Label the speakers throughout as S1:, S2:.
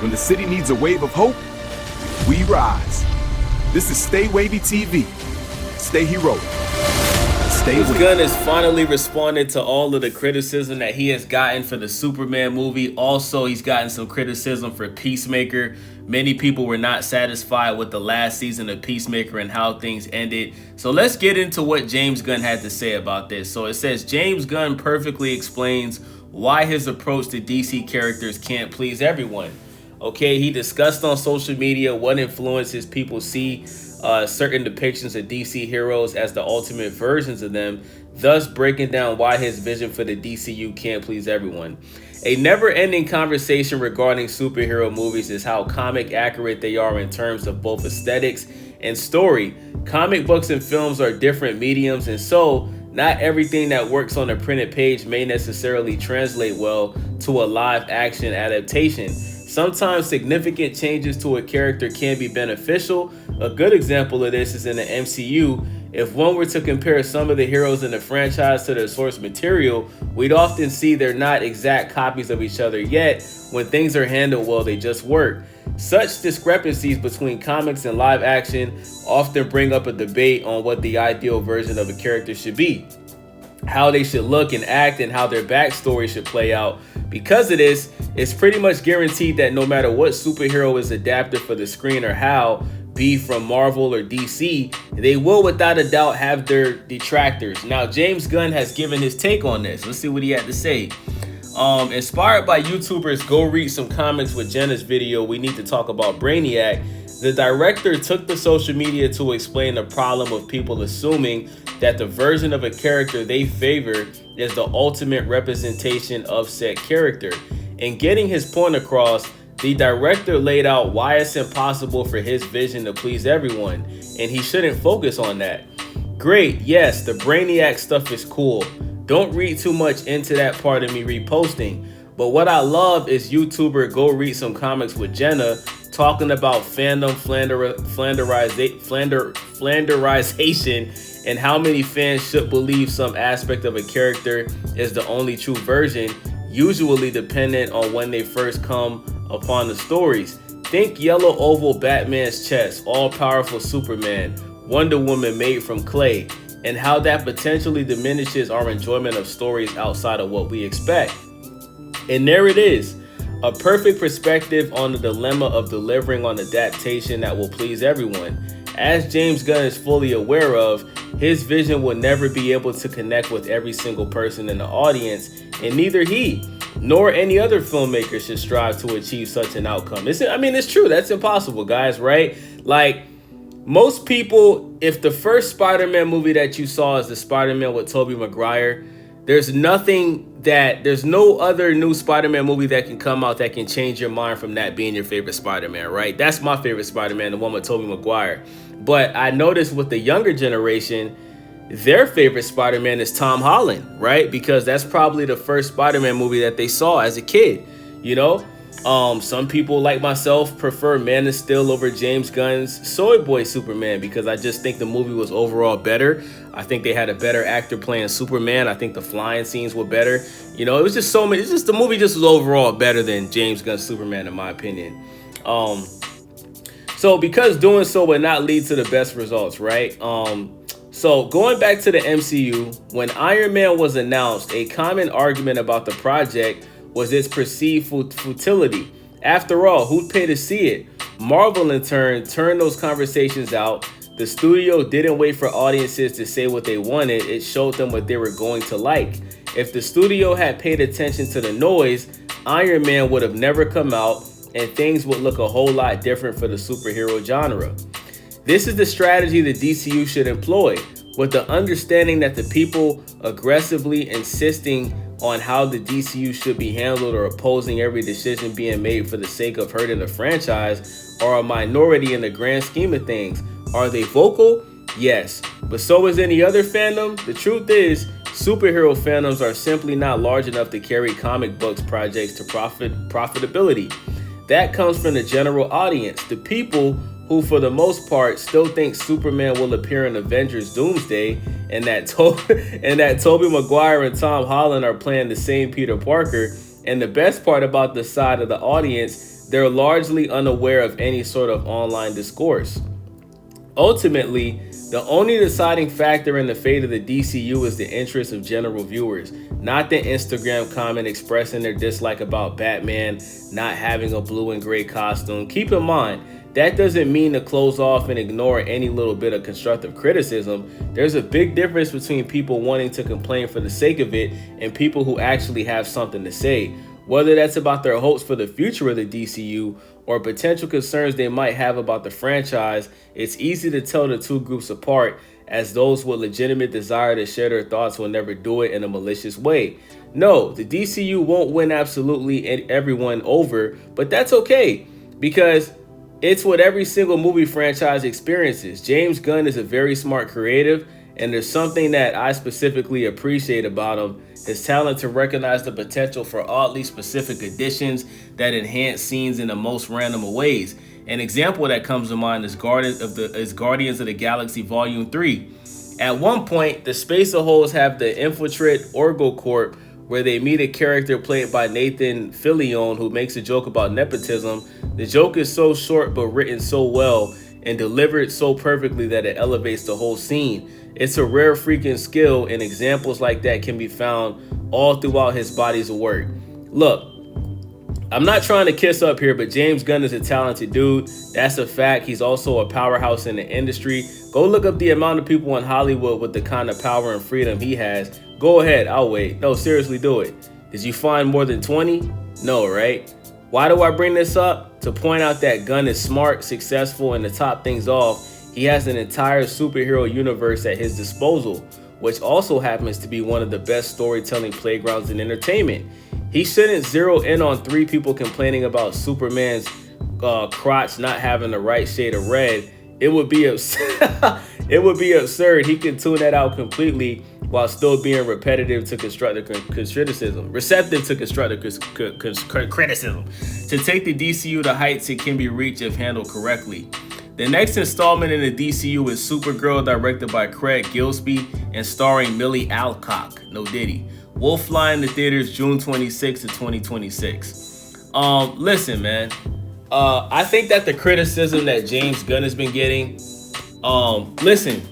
S1: When the city needs a wave of hope, we rise. This is Stay Wavy TV. Stay heroic. Stay wavy.
S2: Gunn has finally responded to all of the criticism that he has gotten for the Superman movie. Also, he's gotten some criticism for Peacemaker. Many people were not satisfied with the last season of Peacemaker and how things ended. So let's get into what James Gunn had to say about this. So it says, James Gunn perfectly explains why his approach to DC characters can't please everyone. Okay, he discussed on social media what influences people see certain depictions of DC heroes as the ultimate versions of them, thus breaking down why his vision for the DCU can't please everyone. A never-ending conversation regarding superhero movies is how comic accurate they are in terms of both aesthetics and story. Comic books and films are different mediums, and so not everything that works on a printed page may necessarily translate well to a live-action adaptation. Sometimes significant changes to a character can be beneficial. A good example of this is in the MCU. If one were to compare some of the heroes in the franchise to their source material, we'd often see they're not exact copies of each other, yet when things are handled well, they just work. Such discrepancies between comics and live action often bring up a debate on what the ideal version of a character should be, how they should look and act, and how their backstory should play out. Because of this, it's pretty much guaranteed that no matter what superhero is adapted for the screen or how, be from Marvel or DC, they will without a doubt have their detractors. Now, James Gunn has given his take on this. Let's see what he had to say. Inspired by YouTubers Go Read Some Comics with Jenna's video, We Need to Talk About Brainiac, the director took to social media to explain the problem of people assuming that the version of a character they favor is the ultimate representation of said character. In getting his point across, the director laid out why it's impossible for his vision to please everyone, and he shouldn't focus on that. Great, yes, the Brainiac stuff is cool. Don't read too much into that part of me reposting. But what I love is YouTuber Go Read Some Comics with Jenna talking about fandom flanderization and how many fans should believe some aspect of a character is the only true version, usually dependent on when they first come upon the stories. Think yellow oval Batman's chest, all-powerful Superman, Wonder Woman made from clay, and how that potentially diminishes our enjoyment of stories outside of what we expect. And there it is, a perfect perspective on the dilemma of delivering on adaptation that will please everyone. As James Gunn is fully aware of, his vision will never be able to connect with every single person in the audience, and neither he nor any other filmmaker should strive to achieve such an outcome. It's true. That's impossible, guys, right? Like, most people, if the first Spider-Man movie that you saw is the Spider-Man with Tobey Maguire, there's no other new Spider-Man movie that can come out that can change your mind from that being your favorite Spider-Man, right? That's my favorite Spider-Man, the one with Tobey Maguire. But I noticed with the younger generation, their favorite Spider-Man is Tom Holland, right? Because that's probably the first Spider-Man movie that they saw as a kid, you know? Some people like myself prefer Man of Steel over James Gunn's Soy Boy Superman because I just think the movie was overall better. I think they had a better actor playing Superman. I think the flying scenes were better. You know, it was just so many. The movie just was overall better than James Gunn's Superman, in my opinion. So because doing so would not lead to the best results, right? So going back to the MCU, when Iron Man was announced, a common argument about the project was its perceived futility. After all, who'd pay to see it? Marvel, in turn, turned those conversations out. The studio didn't wait for audiences to say what they wanted. It showed them what they were going to like. If the studio had paid attention to the noise, Iron Man would have never come out, and things would look a whole lot different for the superhero genre. This is the strategy the DCU should employ, with the understanding that the people aggressively insisting on how the DCU should be handled or opposing every decision being made for the sake of hurting the franchise are a minority in the grand scheme of things. Are they vocal? Yes. But so is any other fandom. The truth is, superhero fandoms are simply not large enough to carry comic books projects to profitability. That comes from the general audience, the people who for the most part still think Superman will appear in Avengers Doomsday and that Tobey Maguire and Tom Holland are playing the same Peter Parker. And the best part about the side of the audience they're largely unaware of any sort of online discourse. Ultimately, the only deciding factor in the fate of the DCU is the interest of general viewers, not the Instagram comment expressing their dislike about Batman not having a blue and gray costume. Keep in mind, that doesn't mean to close off and ignore any little bit of constructive criticism. There's a big difference between people wanting to complain for the sake of it and people who actually have something to say. Whether that's about their hopes for the future of the DCU or potential concerns they might have about the franchise, it's easy to tell the two groups apart, as those with legitimate desire to share their thoughts will never do it in a malicious way. No, the DCU won't win absolutely everyone over, but that's okay, because it's what every single movie franchise experiences. James Gunn is a very smart creative, and there's something that I specifically appreciate about him: his talent to recognize the potential for oddly specific additions that enhance scenes in the most random of ways. An example that comes to mind is Guardians of the Galaxy Volume 3. At one point, the Space Holes have the infiltrate Orgo Corp, where they meet a character played by Nathan Fillion who makes a joke about nepotism. The joke is so short but written so well and delivered so perfectly that it elevates the whole scene. It's a rare freaking skill, and examples like that can be found all throughout his bodies of work. Look, I'm not trying to kiss up here, but James Gunn is a talented dude. That's a fact. He's also a powerhouse in the industry. Go look up the amount of people in Hollywood with the kind of power and freedom he has. Go ahead, I'll wait. No, seriously, do it. Did you find more than 20? No, right? Why do I bring this up? To point out that Gunn is smart, successful, and to top things off, he has an entire superhero universe at his disposal, which also happens to be one of the best storytelling playgrounds in entertainment. He shouldn't zero in on 3 people complaining about Superman's crotch not having the right shade of red. It would be it would be absurd. He can tune that out completely while still being receptive to constructive criticism. To take the DCU to heights it can be reached if handled correctly. The next installment in the DCU is Supergirl, directed by Craig Gillespie and starring Millie Alcock. No Diddy. Will fly in the theaters June 26 of 2026. Listen, man. I think that the criticism that James Gunn has been getting, listen.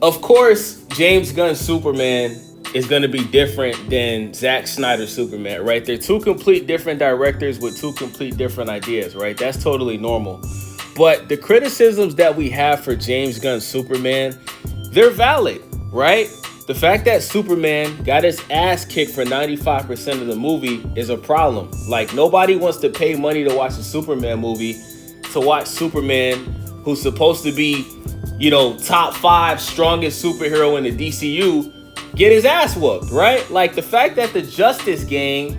S2: Of course, James Gunn's Superman is going to be different than Zack Snyder's Superman, right? They're 2 complete different directors with 2 complete different ideas, right? That's totally normal. But the criticisms that we have for James Gunn's Superman, they're valid, right? The fact that Superman got his ass kicked for 95% of the movie is a problem. Like, nobody wants to pay money to watch a Superman movie, to watch Superman, who's supposed to be, you know, top 5 strongest superhero in the DCU, get his ass whooped, right? Like, the fact that the Justice Gang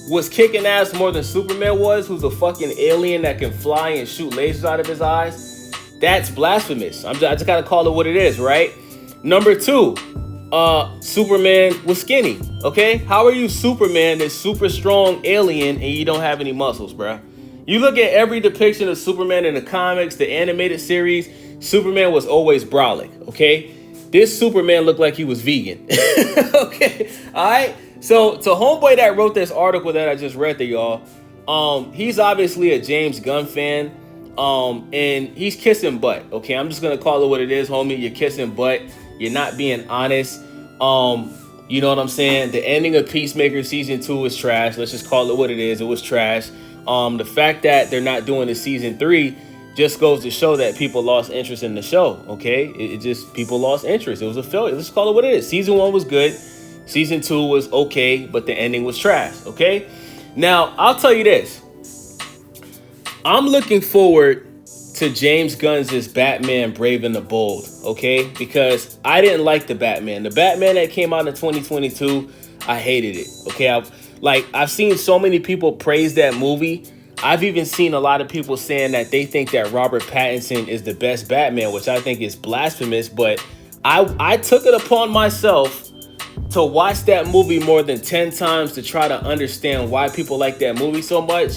S2: was kicking ass more than Superman was, who's a fucking alien that can fly and shoot lasers out of his eyes, that's blasphemous. I just gotta call it what it is, right? Number 2, Superman was skinny, okay? How are you Superman, this super strong alien, and you don't have any muscles, bruh? You look at every depiction of Superman in the comics, the animated series, Superman was always brolic, okay? This Superman looked like he was vegan, okay? All right? So to homeboy that wrote this article that I just read to y'all, he's obviously a James Gunn fan, and he's kissing butt, okay? I'm just gonna call it what it is, homie. You're kissing butt. You're not being honest. You know what I'm saying? The ending of Peacemaker season 2 is trash. Let's just call it what it is. It was trash. The fact that they're not doing the season 3 just goes to show that people lost interest in the show, okay? It just, people lost interest. It was a failure. Let's call it what it is. Season 1 was good. Season 2 was okay, but the ending was trash, okay? Now, I'll tell you this. I'm looking forward to James Gunn's Batman Brave and the Bold, okay? Because I didn't like the Batman. The Batman that came out in 2022, I hated it, okay? I've seen so many people praise that movie. I've even seen a lot of people saying that they think that Robert Pattinson is the best Batman, which I think is blasphemous, but I took it upon myself to watch that movie more than 10 times to try to understand why people like that movie so much.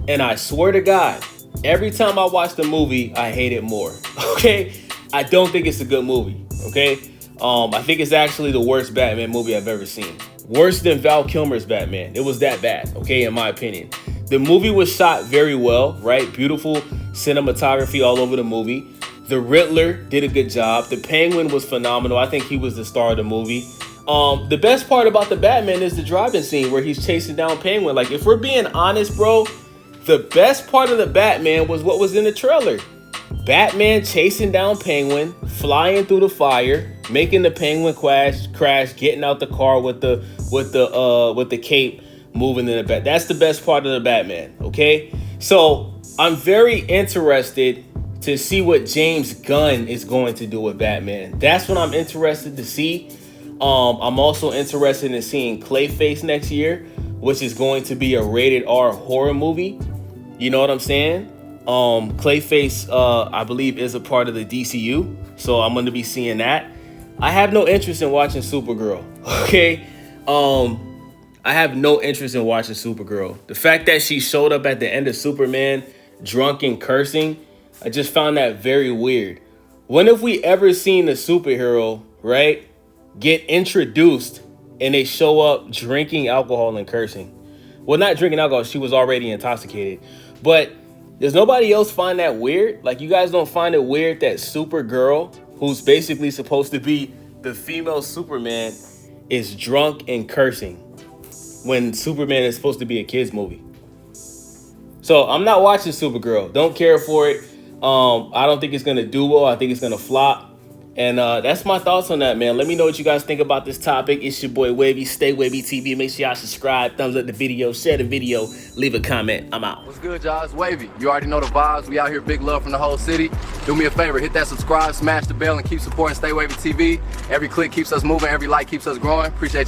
S2: And I swear to God, every time I watch the movie, I hate it more, okay? I don't think it's a good movie, okay? I think it's actually the worst Batman movie I've ever seen. Worse than Val Kilmer's Batman. It was that bad, okay, in my opinion. The movie was shot very well, right? Beautiful cinematography all over the movie. The Riddler did a good job. The Penguin was phenomenal. I think he was the star of the movie. The best part about the Batman is the driving scene where he's chasing down Penguin. Like, if we're being honest, bro, the best part of the Batman was what was in the trailer. Batman chasing down Penguin, flying through the fire, making the Penguin crash, getting out the car with the cape, moving in the back. That's the best part of the Batman, okay? So I'm very interested to see what James Gunn is going to do with Batman. That's what I'm interested to see. I'm also interested in seeing Clayface next year, which is going to be a rated R horror movie. You know what I'm saying? Clayface, I believe, is a part of the DCU, so I'm going to be seeing that. I have no interest in watching Supergirl, okay? I have no interest in watching Supergirl. The fact that she showed up at the end of Superman drunk and cursing, I just found that very weird. When have we ever seen a superhero, right, get introduced and they show up drinking alcohol and cursing? Well, not drinking alcohol. She was already intoxicated. But does nobody else find that weird? Like, you guys don't find it weird that Supergirl, who's basically supposed to be the female Superman, is drunk and cursing when Superman is supposed to be a kid's movie? So I'm not watching Supergirl. Don't care for it. I don't think it's going to do well. I think it's going to flop. And that's my thoughts on that, man. Let me know what you guys think about this topic. It's your boy Wavy, Stay Wavy TV. Make sure y'all subscribe, thumbs up the video, share the video, leave a comment. I'm out.
S3: What's good, y'all? It's Wavy. You already know the vibes. We out here, big love from the whole city. Do me a favor, hit that subscribe, smash the bell, and keep supporting Stay Wavy TV. Every click keeps us moving, every like keeps us growing. Appreciate you.